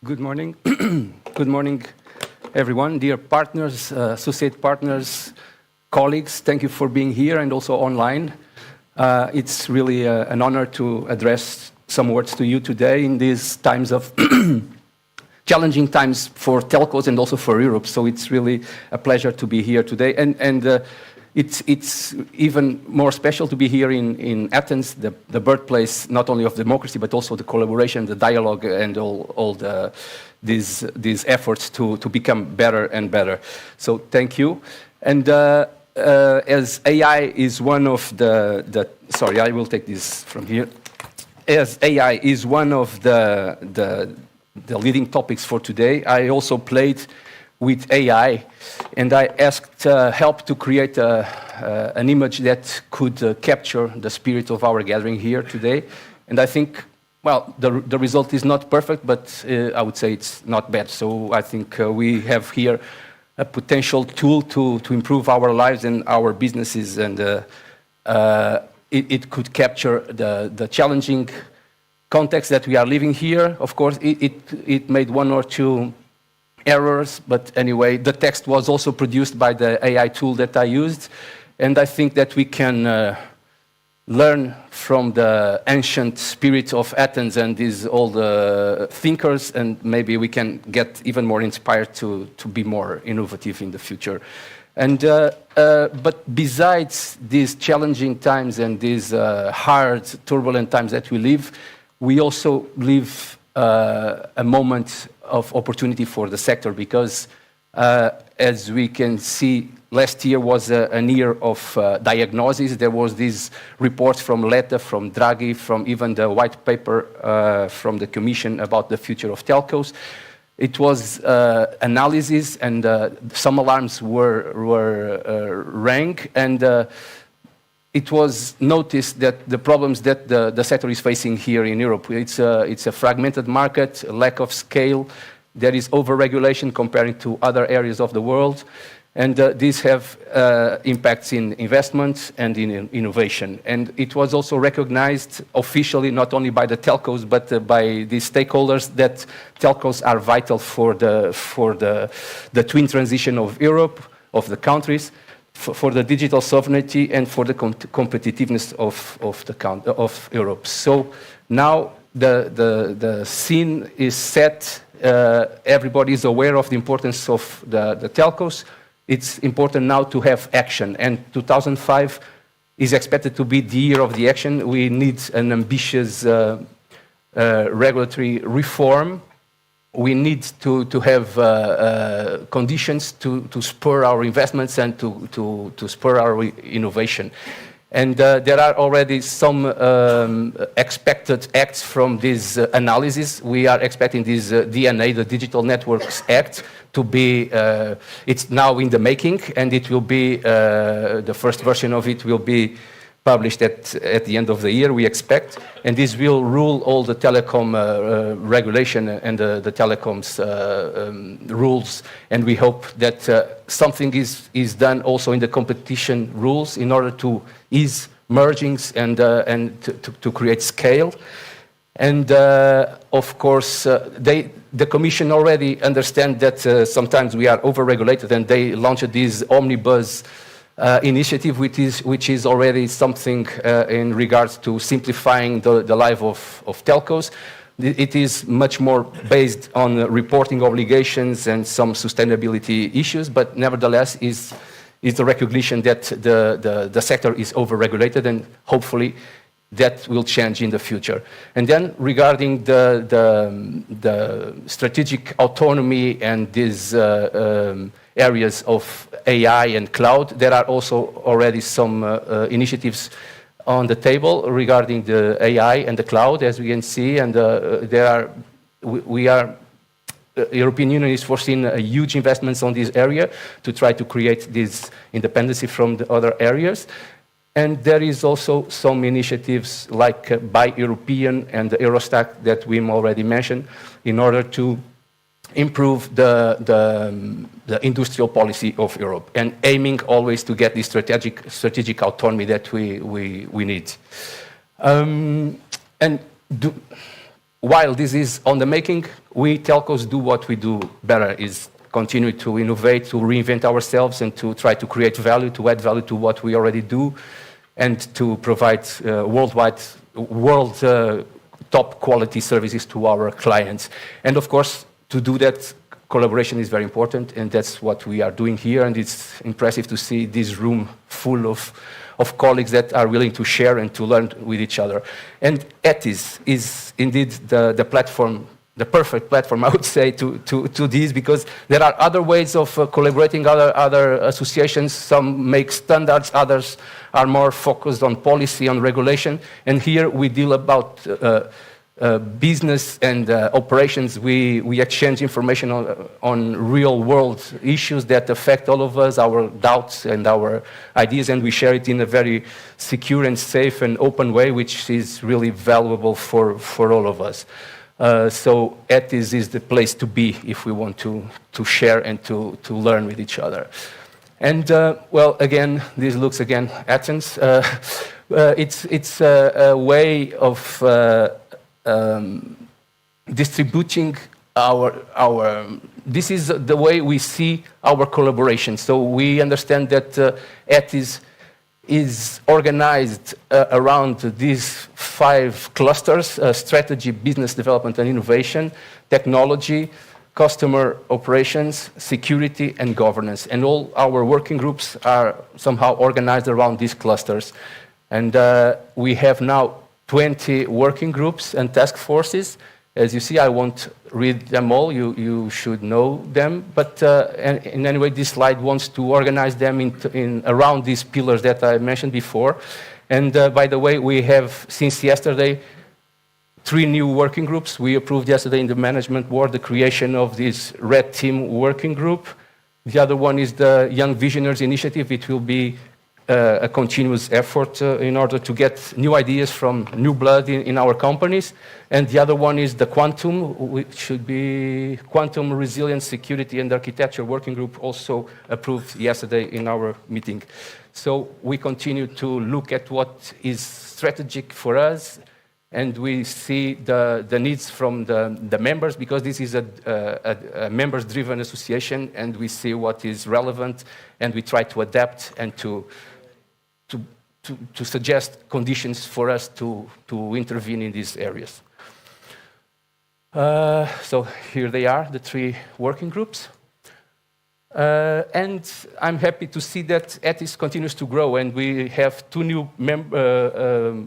Good morning. Good morning, everyone. Dear partners, associate partners, colleagues, thank you for being here and also online. It's really an honor to address some words to you today in these times of challenging times for telcos and also for Europe. So it's really a pleasure to be here today. And it's even more special to be here in Athens, the birthplace not only of democracy, but also the collaboration, the dialogue, and all these efforts to become better and better. So thank you. And as AI is one of sorry, I will take this from here. As AI is one of the leading topics for today, I also played with AI, and I asked help to create an image that could capture the spirit of our gathering here today. And I think, well, the result is not perfect, but I would say it's not bad. So I think we have here a potential tool to improve our lives and our businesses, and it could capture the challenging context that we are living here. Of course, it made one or two errors, but anyway, the text was also produced by the AI tool that I used, and I think that we can learn from the ancient spirit of Athens and these old thinkers, and maybe we can get even more inspired to be more innovative in the future. And but besides these challenging times and these hard, turbulent times that we live, we also live a moment of opportunity for the sector, because as we can see, last year was an year of diagnosis. There was these reports from Letta, from Draghi, from even the white paper from the Commission about the future of telcos. It was analysis, and some alarms were rang, and it was noticed that the problems that the sector is facing here in Europe, it's a fragmented market, a lack of scale, there is over-regulation comparing to other areas of the world, and these have impacts in investment and in innovation. And it was also recognized officially, not only by the telcos, but by the stakeholders, that telcos are vital for the twin transition of Europe, of the countries, for the digital sovereignty, and for the competitiveness of Europe. So now the scene is set. Everybody is aware of the importance of the telcos. It's important now to have action, and 2005 is expected to be the year of the action. We need an ambitious regulatory reform. We need to have conditions to spur our investments and to spur our innovation. And there are already some expected acts from this analysis. We are expecting this DNA, the Digital Networks Act, to be, it's now in the making, and it will be, the first version of it will be published at the end of the year, we expect, and this will rule all the telecom regulation and the telecoms rules, and we hope that something is done also in the competition rules in order to ease mergings and to create scale. And of course, the Commission already understands that sometimes we are over-regulated, and they launched this omnibus initiative, which is already something in regards to simplifying the life of telcos. It is much more based on reporting obligations and some sustainability issues, but nevertheless is the recognition that the sector is over-regulated, and hopefully that will change in the future. And then regarding the strategic autonomy and these areas of AI and cloud, there are also already some initiatives on the table regarding the AI and the cloud, as we can see, and the European Union is foreseeing huge investments on this area to try to create this independency from the other areas. And there is also some initiatives like Buy European and the Eurostat that we already mentioned in order to improve the industrial policy of Europe, and aiming always to get the strategic autonomy that we need. while this is on the making, we telcos do what we do better, is continue to innovate, to reinvent ourselves, and to try to create value, to add value to what we already do, and to provide world top quality services to our clients. And of course, to do that, collaboration is very important, and that's what we are doing here. And it's impressive to see this room full of colleagues that are willing to share and to learn with each other. And ETIS is indeed the platform, the perfect platform, I would say, to this, because there are other ways of collaborating, other associations. Some make standards, others are more focused on policy, on regulation. And here we deal about business and operations. We exchange information on real-world issues that affect all of us, our doubts and our ideas, and we share it in a very secure and safe and open way, which is really valuable for all of us. So ETIS is the place to be if we want to share and to learn with each other. And well, again, this looks again Athens. It's a way of distributing this is the way we see our collaboration. So we understand that ETIS is organized around these 5 clusters: strategy, business development and innovation, technology, customer operations, security, and governance. And all our working groups are somehow organized around these clusters. And we have now 20 working groups and task forces. As you see, I won't read them all. You should know them. But in any way, this slide wants to organize them around these pillars that I mentioned before. And by the way, we have, since yesterday, 3 new working groups. We approved yesterday in the management board the creation of this Red Team working group. The other one is the Young Visionaries Initiative. It will be a continuous effort in order to get new ideas from new blood in our companies. And the other one is the Quantum, which should be Quantum Resilience, Security and Architecture Working Group, also approved yesterday in our meeting. So we continue to look at what is strategic for us, and we see the needs from the members, because this is a members-driven association, and we see what is relevant, and we try to adapt and to suggest conditions for us to intervene in these areas. So here they are, the 3 working groups. And I'm happy to see that ETIS continues to grow, and we have 2 new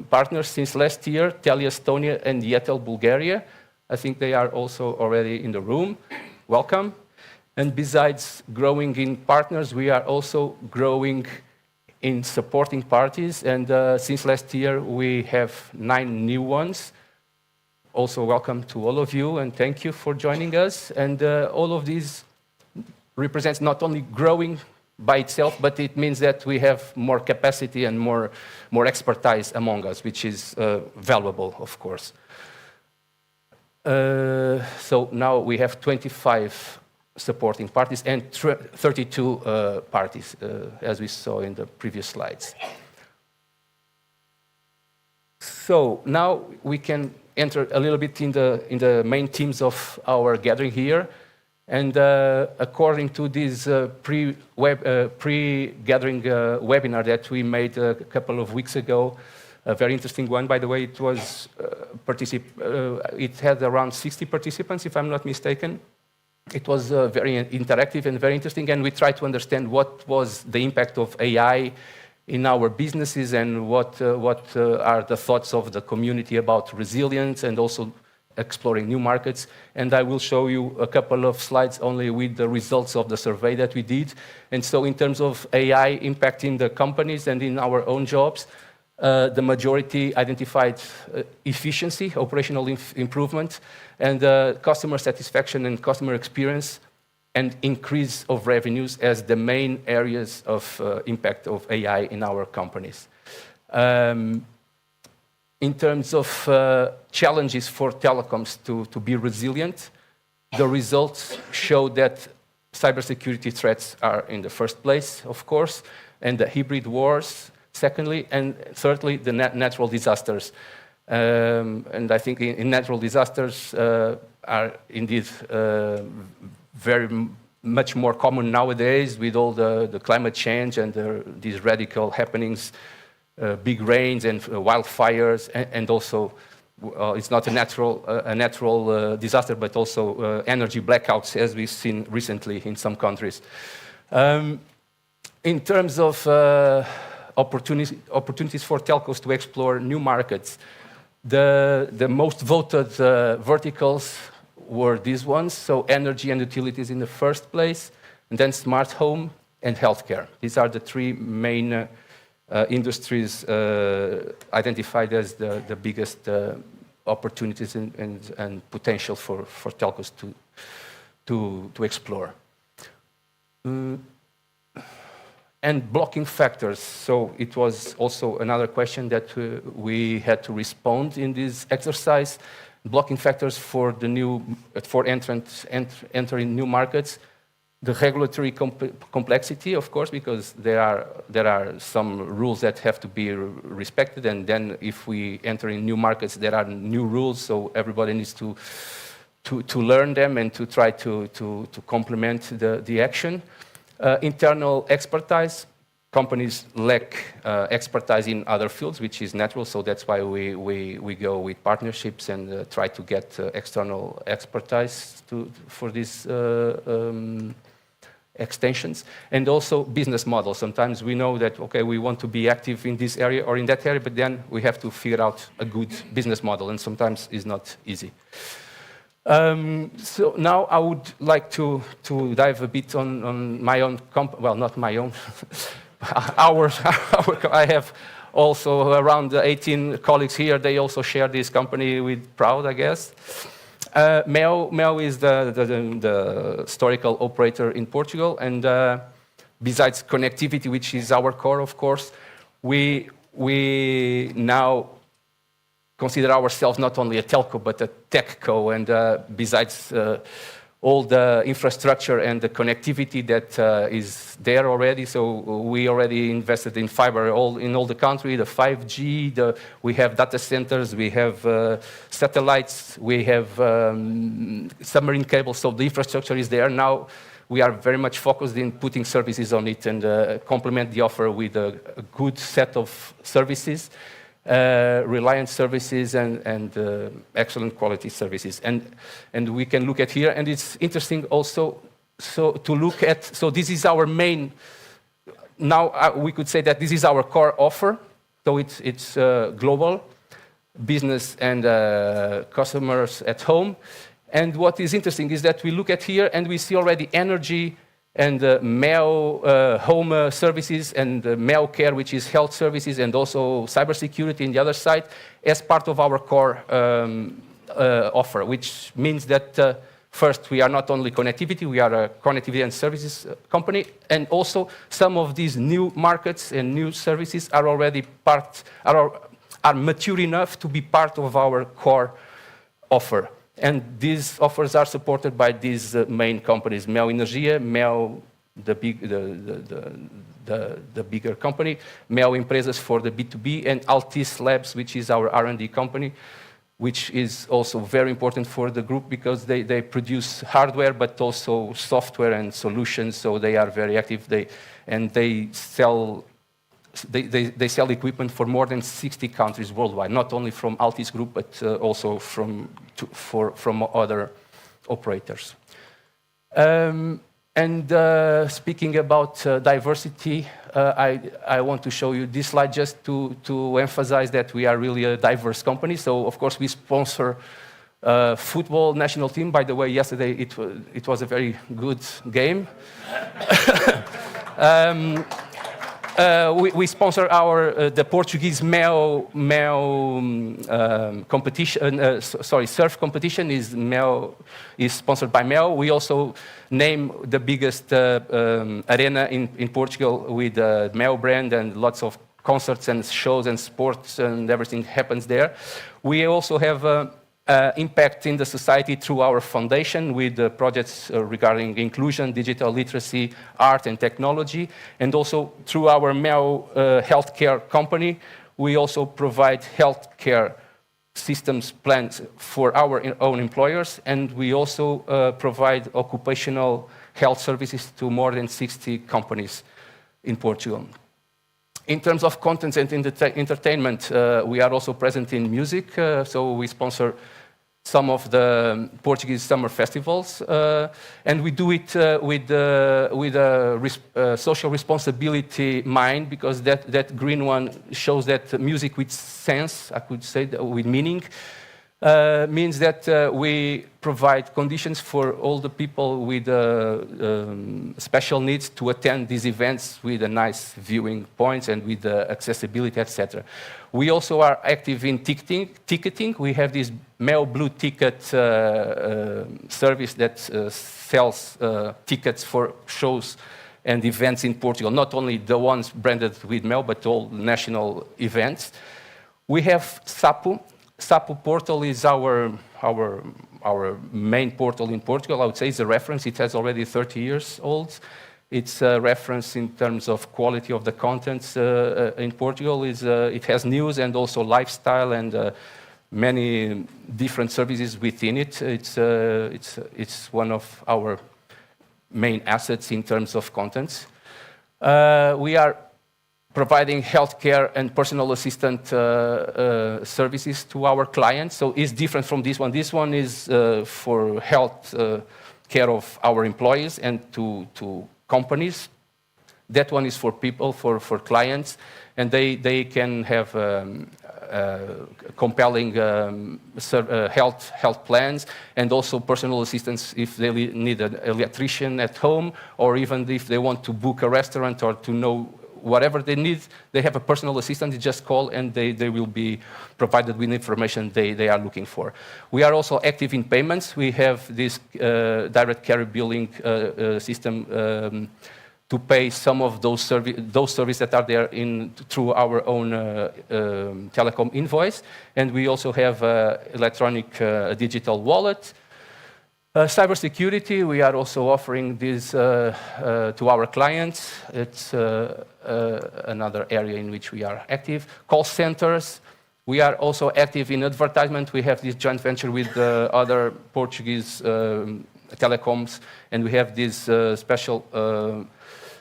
partners since last year, Telia Estonia and Yetel Bulgaria. I think they are also already in the room. Welcome. And besides growing in partners, we are also growing in supporting parties, and since last year we have 9 new ones. Also welcome to all of you, and thank you for joining us. And all of these represents not only growing by itself, but it means that we have more capacity and more expertise among us, which is valuable, of course. So now we have 25 supporting parties and 32 parties, as we saw in the previous slides. So now we can enter a little bit in the main themes of our gathering here. And according to this pre-gathering webinar that we made a couple of weeks ago, a very interesting one, by the way, it was it had around 60 participants, if I'm not mistaken. It was very interactive and very interesting, and we tried to understand what was the impact of AI in our businesses and what are the thoughts of the community about resilience and also exploring new markets. And I will show you a couple of slides only with the results of the survey that we did. And so in terms of AI impacting the companies and in our own jobs, the majority identified efficiency, operational improvement, and customer satisfaction and customer experience, and increase of revenues as the main areas of impact of AI in our companies. In terms of challenges for telecoms to be resilient, the results show that cybersecurity threats are in the first place, of course, and the hybrid wars, secondly, and thirdly, the natural disasters. And I think in natural disasters are indeed much more common nowadays with all the climate change and these radical happenings, big rains and wildfires, and also it's not a natural disaster, but also energy blackouts, as we've seen recently in some countries. In terms of opportunities for telcos to explore new markets, the most voted verticals were these ones, so energy and utilities in the first place, and then smart home and healthcare. These are the three main industries identified as the biggest opportunities and potential for telcos to explore. And blocking factors. So it was also another question that we had to respond in this exercise. Blocking factors for entering new markets. The regulatory complexity, of course, because there are some rules that have to be respected, and then if we enter in new markets, there are new rules, so everybody needs to learn them and to try to complement the action. Internal expertise. Companies lack expertise in other fields, which is natural, so that's why we go with partnerships and try to get external expertise for these extensions. And also business models. Sometimes we know that, okay, we want to be active in this area or in that area, but then we have to figure out a good business model, and sometimes it's not easy. So now I would like to dive a bit on my own well, not my own, I have also around 18 colleagues here. They also share this company with proud, I guess. MEO is the historical operator in Portugal, and besides connectivity, which is our core, of course, we now consider ourselves not only a telco, but a techco, and besides all the infrastructure and the connectivity that is there already, so we already invested in fiber in all the country, the 5G, we have data centers, we have satellites, we have submarine cables, so the infrastructure is there. Now we are very much focused in putting services on it and complement the offer with a good set of services. Reliant services and excellent quality services, and we can look at here, and it's interesting also to look at. So this is our main. Now we could say that this is our core offer. So it's global business and customers at home. And what is interesting is that we look at here and we see already energy and MEO home services and MEO care, which is health services, and also cybersecurity in the other side, as part of our core offer, which means that first, we are not only connectivity, we are a connectivity and services company, and also some of these new markets and new services are already are mature enough to be part of our core offer. And these offers are supported by these main companies: MEO Energia, MEO, the bigger company, MEO Empresas for the B2B, and ETIS Labs, which is our R&D company, which is also very important for the group because they produce hardware, but also software and solutions. So they are very active. They sell equipment for more than 60 countries worldwide, not only from ETIS Group, but also from other operators. Speaking about diversity, I want to show you this slide just to emphasize that we are really a diverse company. So, of course, we sponsor football national team. By the way, yesterday it was a very good game. We sponsor the Portuguese MEO competition. Surf competition is sponsored by MEO. We also name the biggest arena in Portugal with the MEO brand, and lots of concerts and shows and sports and everything happens there. We also have impact in the society through our foundation with projects regarding inclusion, digital literacy, art and technology, and also through our MEO healthcare company. We also provide healthcare systems plans for our own employers, and we also provide occupational health services to more than 60 companies in Portugal. In terms of content and entertainment, we are also present in music, so we sponsor some of the Portuguese summer festivals, and we do it with a social responsibility mind, because that green one shows that music with sense, I could say, with meaning, means that we provide conditions for all the people with special needs to attend these events with a nice viewing points and with accessibility, etc. We also are active in ticketing. We have this Mel Blue Ticket service that sells tickets for shows and events in Portugal, not only the ones branded with Mel, but all national events. We have Sapo. Sapo portal is our main portal in Portugal. I would say it's a reference. It has already 30 years old. It's a reference in terms of quality of the contents in Portugal. It has news and also lifestyle and many different services within it. It's one of our main assets in terms of contents. We are providing healthcare and personal assistant services to our clients. So it's different from this one. This one is for health care of our employees and to companies. That one is for people, for clients, and they can have compelling health plans and also personal assistance if they need an electrician at home, or even if they want to book a restaurant or to know whatever they need, they have a personal assistant. They just call and they will be provided with information they are looking for. We are also active in payments. We have this direct carrier billing system to pay some of those services that are there through our own telecom invoice. And we also have electronic digital wallet. Cybersecurity, we are also offering this to our clients. It's another area in which we are active. Call centers, we are also active in advertisement. We have this joint venture with other Portuguese telecoms, and we have this special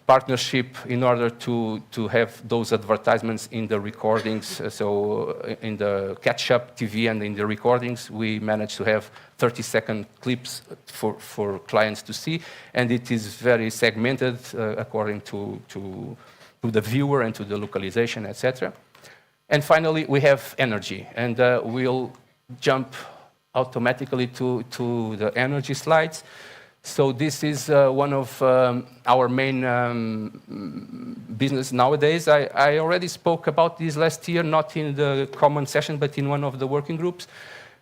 partnership in order to have those advertisements in the recordings. So in the catch-up TV and in the recordings, we managed to have 30-second clips for clients to see, and it is very segmented according to the viewer and to the localization, etc. And finally, we have energy, and we'll jump automatically to the energy slides. So this is one of our main business nowadays. I already spoke about this last year, not in the common session, but in one of the working groups.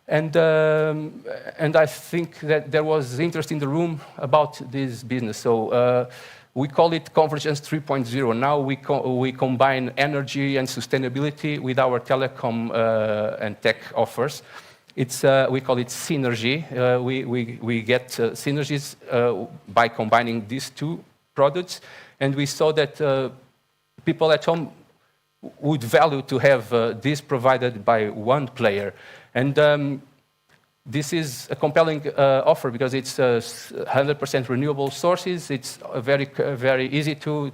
And I think that there was interest in the room about this business. So we call it Convergence 3.0. Now we combine energy and sustainability with our telecom and tech offers. We call it synergy. We get synergies by combining these two products, and we saw that people at home would value to have this provided by one player. And this is a compelling offer because it's 100% renewable sources. It's very easy to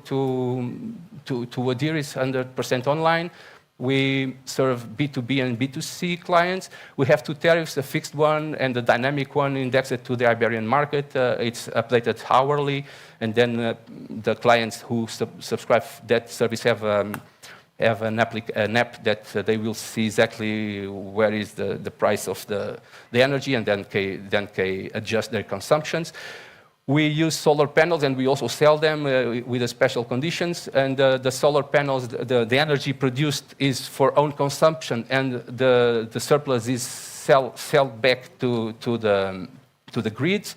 adhere. It's 100% online. We serve B2B and B2C clients. We have two tariffs, a fixed one and a dynamic one indexed to the Iberian market. It's updated hourly, and then the clients who subscribe that service have an app that they will see exactly where is the price of the energy, and then can adjust their consumptions. We use solar panels, and we also sell them with special conditions. And the solar panels, the energy produced is for own consumption, and the surplus is sold back to the grids.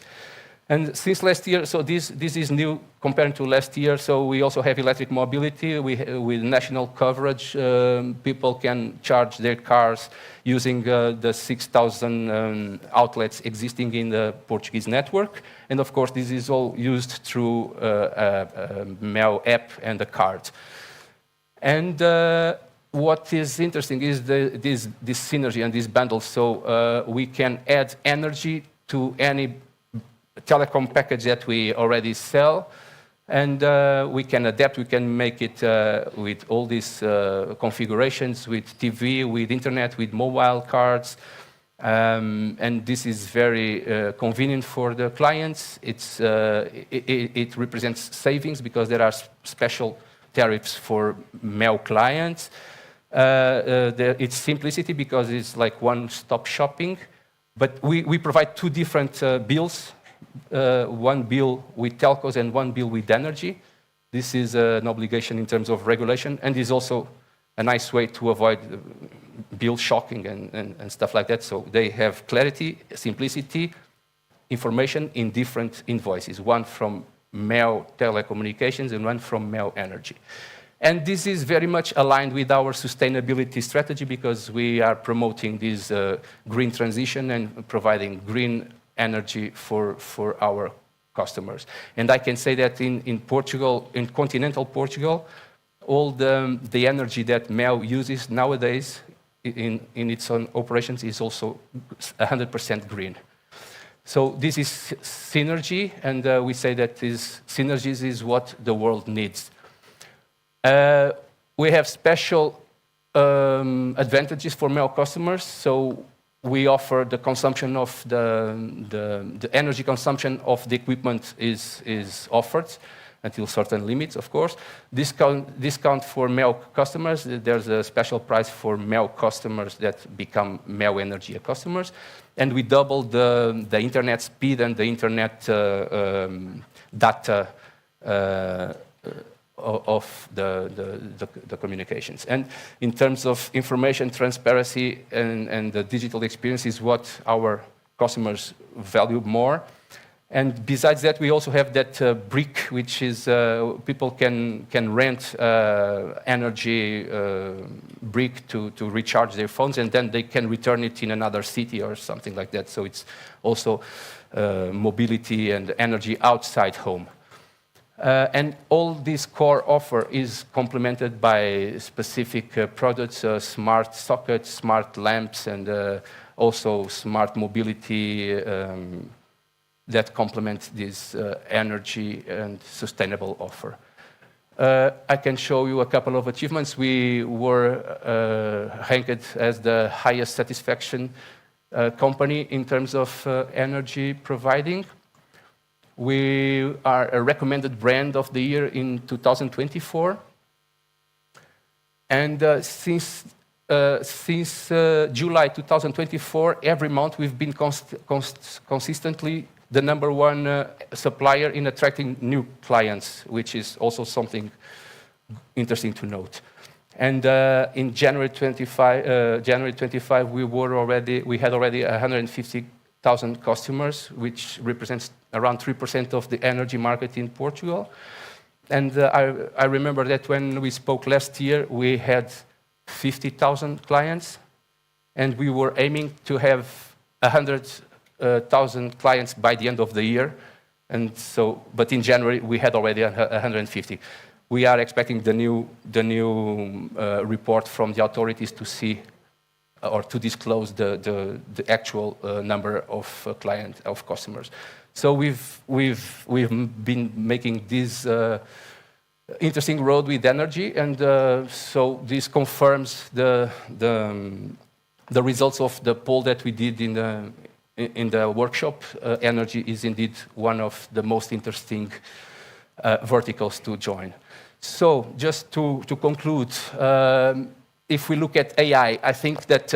And since last year, so this is new compared to last year. So we also have electric mobility. With national coverage, people can charge their cars using the 6,000 outlets existing in the Portuguese network. And of course, this is all used through a Mel app and a card. And what is interesting is this synergy and this bundle. So we can add energy to any telecom package that we already sell, and we can adapt. We can make it with all these configurations, with TV, with internet, with mobile cards. And this is very convenient for the clients. It represents savings because there are special tariffs for mail clients. It's simplicity because it's like one-stop shopping. But we provide two different bills, one bill with telcos and one bill with energy. This is an obligation in terms of regulation, and is also a nice way to avoid bill shocking and stuff like that. So they have clarity, simplicity, information in different invoices, one from mail telecommunications and one from mail energy. And this is very much aligned with our sustainability strategy because we are promoting this green transition and providing green energy for our customers. And I can say that in Portugal, in continental Portugal, all the energy that mail uses nowadays in its own operations is also 100% green. So this is synergy, and we say that this synergies is what the world needs. We have special advantages for mail customers. So we offer the consumption of the energy consumption of the equipment is offered until certain limits, of course. Discount for mail customers. There's a special price for mail customers that become mail energy customers. And we double the internet speed and the internet data of the communications. And in terms of information transparency and the digital experience is what our customers value more. And besides that, we also have that brick, which is people can rent energy brick to recharge their phones, and then they can return it in another city or something like that. So it's also mobility and energy outside home. And all this core offer is complemented by specific products, smart sockets, smart lamps, and also smart mobility that complement this energy and sustainable offer. I can show you a couple of achievements. We were ranked as the highest satisfaction company in terms of energy providing. We are a recommended brand of the year in 2024. And since July 2024, every month we've been consistently the '1 supplier in attracting new clients, which is also something interesting to note. And in January 25, we had already 150,000 customers, which represents around 3% of the energy market in Portugal. And I remember that when we spoke last year, we had 50,000 clients, and we were aiming to have 100,000 clients by the end of the year. And so, but in January we had already 150. We are expecting the new report from the authorities to see or to disclose the actual number of customers. So we've been making this interesting road with energy, and so this confirms the results of the poll that we did in the workshop. Energy is indeed one of the most interesting verticals to join. So just to conclude, if we look at AI, I think that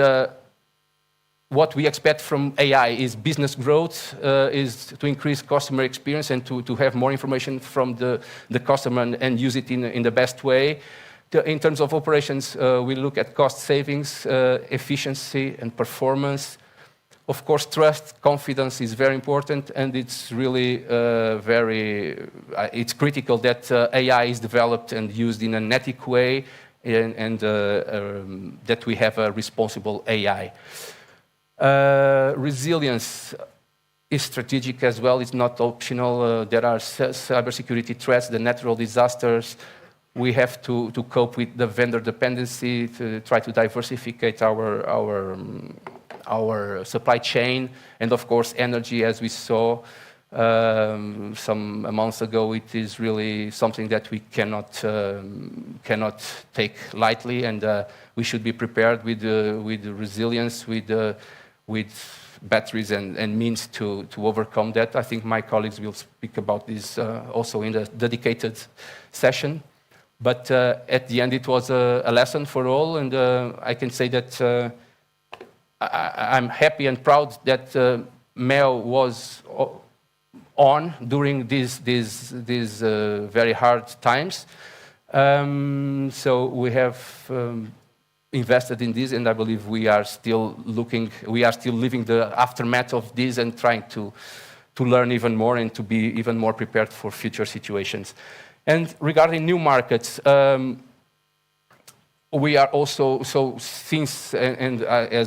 what we expect from AI is business growth, is to increase customer experience and to have more information from the customer and use it in the best way. In terms of operations, we look at cost savings, efficiency, and performance. Of course, trust, confidence is very important, and it's really it's critical that AI is developed and used in an ethical way, and that we have a responsible AI. Resilience is strategic as well. It's not optional. There are cybersecurity threats, the natural disasters. we have to cope with the vendor dependency, to try to diversify our supply chain, and of course energy, as we saw some months ago. It is really something that we cannot take lightly, and we should be prepared with resilience, with batteries and means to overcome that. I think my colleagues will speak about this also in the dedicated session. But at the end, it was a lesson for all, and I can say that I'm happy and proud that MEO was on during these very hard times. So we have invested in this, and I believe we are still living the aftermath of this and trying to learn even more and to be even more prepared for future situations. And regarding new markets, we are also, as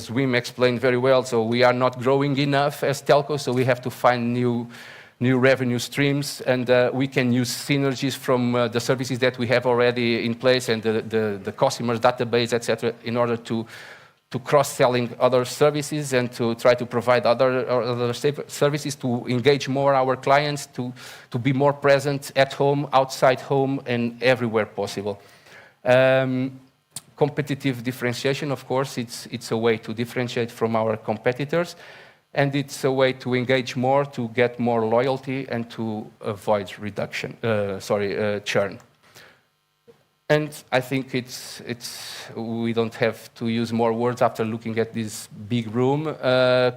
Wim explained very well, so we are not growing enough as telcos, so we have to find new revenue streams, and we can use synergies from the services that we have already in place and the customers database, etc., in order to cross-selling other services and to try to provide other services, to engage more our clients, to be more present at home, outside home, and everywhere possible. Competitive differentiation, of course, it's a way to differentiate from our competitors, and it's a way to engage more, to get more loyalty, and to avoid churn. And I think we don't have to use more words after looking at this big room.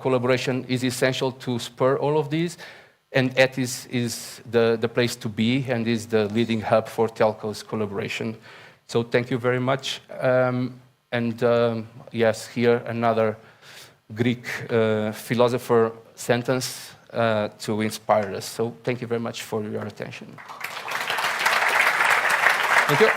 Collaboration is essential to spur all of these, and ETIS is the place to be and is the leading hub for telcos collaboration. So thank you very much. Yes, here another Greek philosopher sentence to inspire us. So thank you very much for your attention. Thank you.